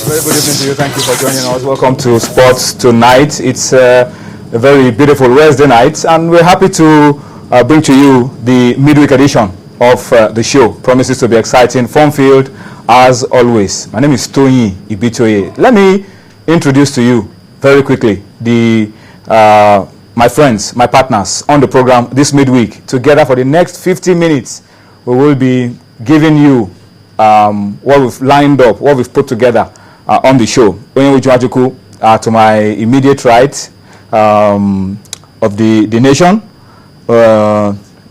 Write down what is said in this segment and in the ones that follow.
Very good evening to you. Thank you for joining us. Welcome to Sports Tonight. It's a very beautiful Wednesday night, and we're happy to bring to you the midweek edition of the show. Promises to be exciting, fun-filled as always. My name is Tony Ibitoye. Let me introduce to you very quickly my friends, my partners on the program this midweek. Together for the next 50 minutes, we will be giving you what we've lined up, what we've put together on the show. To my immediate right of the nation,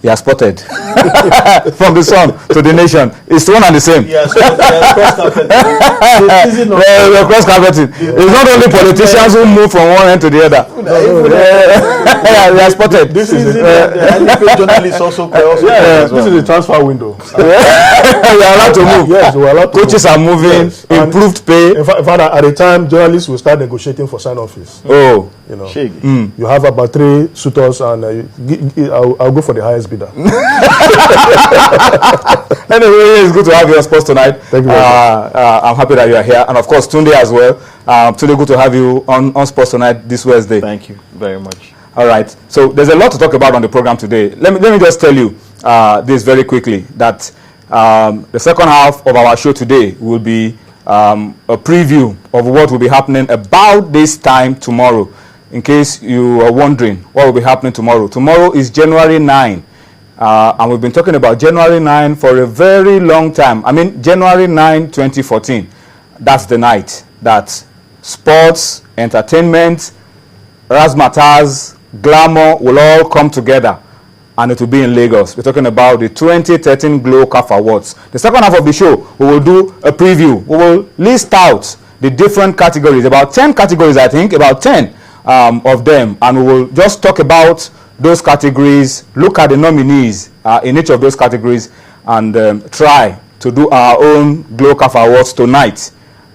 he has spotted from the sun to the nation. It's one and the same. Yes, cross carpeting. It's not only politicians who move from one end to the other. He has spotted. This is the journalists also. This is the transfer window. We are allowed to move. Yes, we are allowed to Coaches move. are moving, Yes. improved pay. In fact, at the time, journalists will start negotiating for sign office. Oh, You know, Mm. you have about 3 suitors, and I'll go for the highest bidder. Anyway, it's good to have you on Sports Tonight. Thank you very much. I'm happy that you are here, and of course Tunde as well. Tunde, good to have you on Sports Tonight this Wednesday. Thank you very much. All right. So there's a lot to talk about on the program today. Let me just tell you this very quickly, that the second half of our show today will be a preview of what will be happening about this time tomorrow. In case you are wondering what will be happening tomorrow. Tomorrow is January 9. And we've been talking about January 9 for a very long time. I mean, January 9, 2014. That's the night that sports, entertainment, razzmatazz, glamour will all come together, and it will be in Lagos. We're talking about the 2013 Glow CAF Awards. The second half of the show, we will do a preview. We will list out the different categories, about 10 categories, I think, about 10 of them, and we will just talk about those categories, look at the nominees in each of those categories, and try to do our own Glow CAF Awards tonight.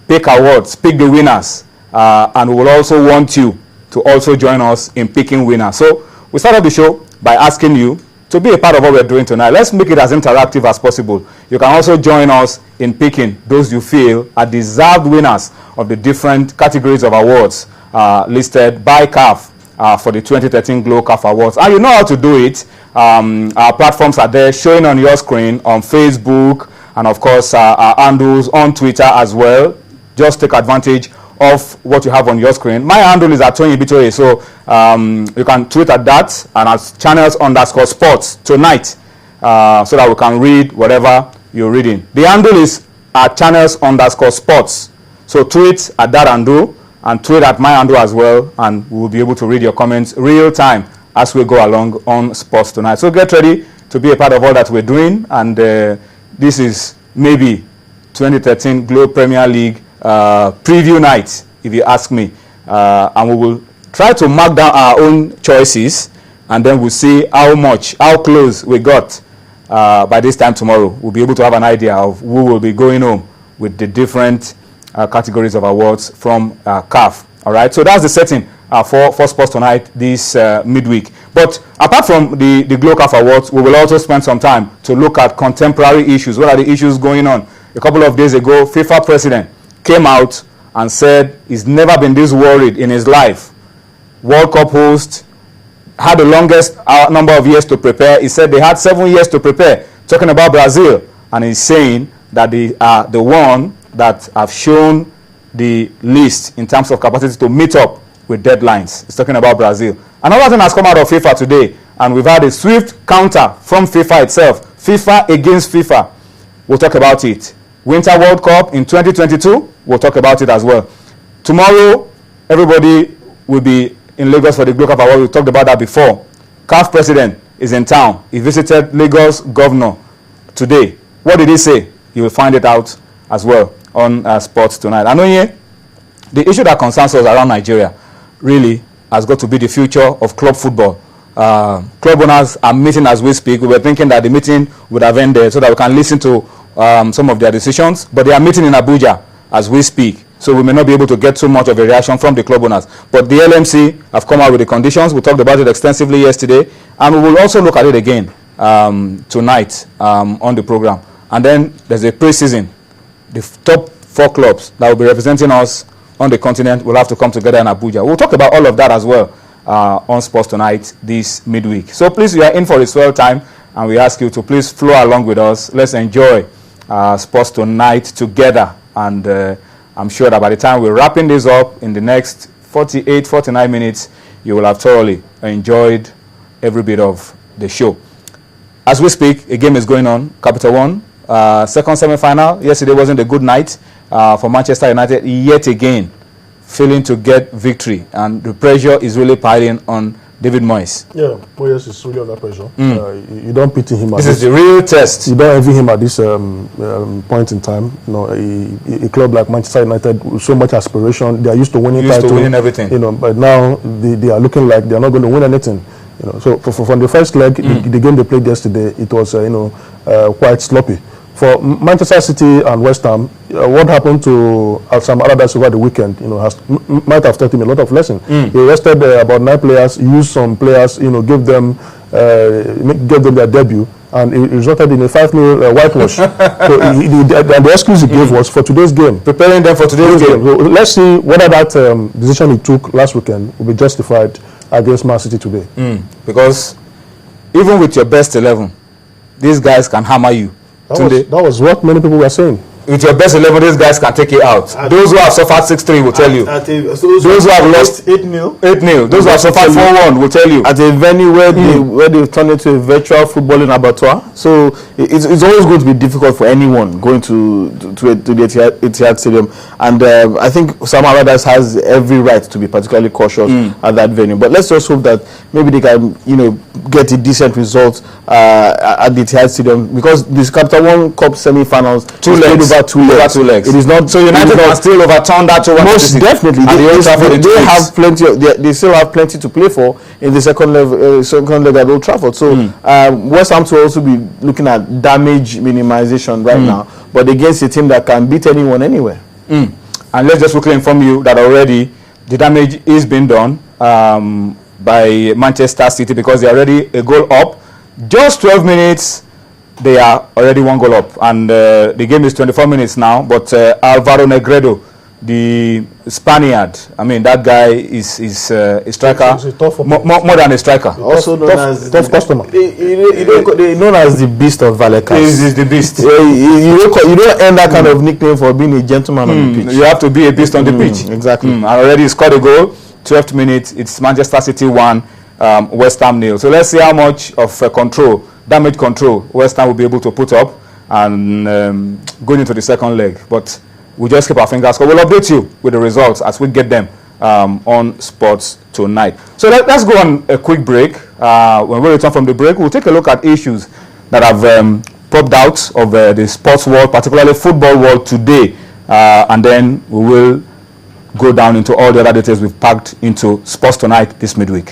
Pick awards, pick the winners, and we will also want you to also join us in picking winners. So we started the show by asking you to be a part of what we're doing tonight. Let's make it as interactive as possible. You can also join us in picking those you feel are deserved winners of the different categories of awards listed by CAF for the 2013 Glow CAF Awards. And you know how to do it. Our platforms are there showing on your screen on Facebook, and of course our handles on Twitter as well. Just take advantage of what you have on your screen. My handle is at Tony Ibitoye, so you can tweet at that and at channels_sports tonight, so that we can read whatever you're reading. The handle is at channels_sports. So tweet at that handle and tweet at my handle as well, and we'll be able to read your comments real time as we go along on Sports Tonight. So get ready to be a part of all that we're doing, and this is maybe 2013 Glow Premier League preview night, if you ask me, and we will try to mark down our own choices, and then we'll see how close we got by this time tomorrow. We'll be able to have an idea of who will be going home with the different categories of awards from CAF. All right, so that's the setting for Sports Tonight this midweek. But apart from the Glow CAF Awards, we will also spend some time to look at contemporary issues. What are the issues going on? A couple of days ago, FIFA president came out and said he's never been this worried in his life. World Cup host had the longest number of years to prepare. He said they had 7 years to prepare, talking about Brazil, and he's saying that they are the one that have shown the least in terms of capacity to meet up with deadlines. He's talking about Brazil. Another thing has come out of FIFA today, and we've had a swift counter from FIFA itself. FIFA against FIFA. We'll talk about it. Winter World Cup in 2022, we'll talk about it as well. Tomorrow, everybody will be in Lagos for the Glow CAF Award. We talked about that before. CAF president is in town. He visited Lagos governor today. What did he say? You will find it out as well on Sports Tonight. And the issue that concerns us around Nigeria really has got to be the future of club football. Club owners are meeting as we speak. We were thinking that the meeting would have ended so that we can listen to some of their decisions, but they are meeting in Abuja as we speak, so we may not be able to get so much of a reaction from the club owners. But the LMC have come out with the conditions. We talked about it extensively yesterday, and we will also look at it again tonight on the program. And then there's a pre-season. The top 4 clubs that will be representing us on the continent will have to come together in Abuja. We'll talk about all of that as well on Sports Tonight this midweek. So please, we are in for a swell time, and we ask you to please flow along with us. Let's enjoy Sports Tonight together, and I'm sure that by the time we're wrapping this up in the next 48, 49 minutes, you will have thoroughly enjoyed every bit of the show. As we speak, a game is going on, Capital One, second semi-final. Yesterday wasn't a good night for Manchester United, yet again failing to get victory, and the pressure is really piling on David Moyes. Yeah, Moyes is really under pressure. You don't pity him. This is the real test. You don't envy him at this point in time. You know, a club like Manchester United with so much aspiration, they are used to winning titles, to winning everything. You know, but now they are looking like they are not going to win anything. You know, so from the first leg, the game they played yesterday, it was quite sloppy. For Manchester City and West Ham, what happened to Sam Allardyce over the weekend, might have taught him a lot of lessons. He rested about 9 players, used some players, gave them their debut, and it resulted in a 5-0 whitewash. So the excuse he gave was for today's game, preparing them for today's game. So let's see whether that decision he took last weekend will be justified against Man City today. Because even with your best 11, these guys can hammer you. That was what many people were saying. With your best 11, these guys can take it out. Those who have suffered 6-3 will tell you. Those who have lost 8-0. Those who have suffered 4-1 will tell you. At a venue where they turn into a virtual footballing abattoir. So it's always going to be difficult for anyone going to the Etihad Stadium. And I think Sam Allardyce has every right to be particularly cautious at that venue. But let's just hope that maybe they can, get a decent result at the Etihad Stadium, because this Capital One Cup semi-finals, 2 legs. Over two legs. It is not so United can still overturn that over. Most definitely. They still have plenty to play for in the second leg at Old Trafford. So West Ham will also be looking at damage minimization right now, but against a team that can beat anyone anywhere. And let's just quickly inform you that already the damage is being done by Manchester City, because they're already a goal up. Just 12 minutes. They are already 1 goal up, and the game is 24 minutes now. But Alvaro Negredo, the Spaniard, I mean, that guy is a striker, more than a striker. Also known as tough customer. They known as the Beast of Vallecas. He is the beast. You don't earn that kind of nickname for being a gentleman on the pitch. You have to be a beast on the pitch. Exactly. And already scored a goal. 12th minute. It's Manchester City 1, West Ham 0. So let's see how much of damage control West Ham will be able to put up, and going into the second leg. But we'll just keep our fingers crossed. We'll update you with the results as we get them on Sports Tonight. So let's go on a quick break. When we return from the break, we'll take a look at issues that have popped out of the sports world, particularly football world today, and then we will go down into all the other details we've packed into Sports Tonight this midweek.